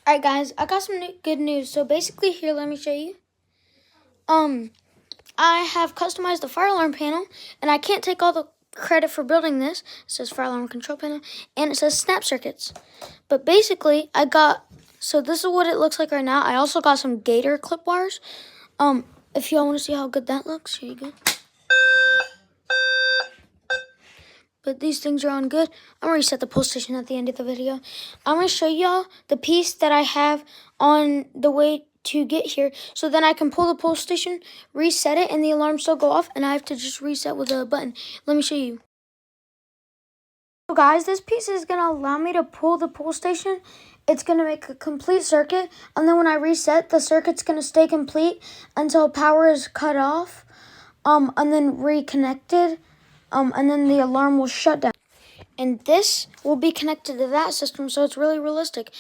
Alright guys, I got some good news. So basically here, let me show you. I have customized the fire alarm panel, and I can't take all the credit for building this. It says fire alarm control panel, and it says snap circuits. But basically, so this is what it looks like right now. I also got some Gator clip wires. If y'all want to see how good that looks, here you go. But these things are on good. I'm going to reset the pull station at the end of the video. I'm going to show y'all the piece that I have on the way to get here. So then I can pull the pull station, reset it, and the alarm still go off. And I have to just reset with a button. Let me show you. So guys, this piece is going to allow me to pull the pull station. It's going to make a complete circuit. And then when I reset, the circuit's going to stay complete until power is cut off. And then reconnected. And then the alarm will shut down. And this will be connected to that system, so it's really realistic.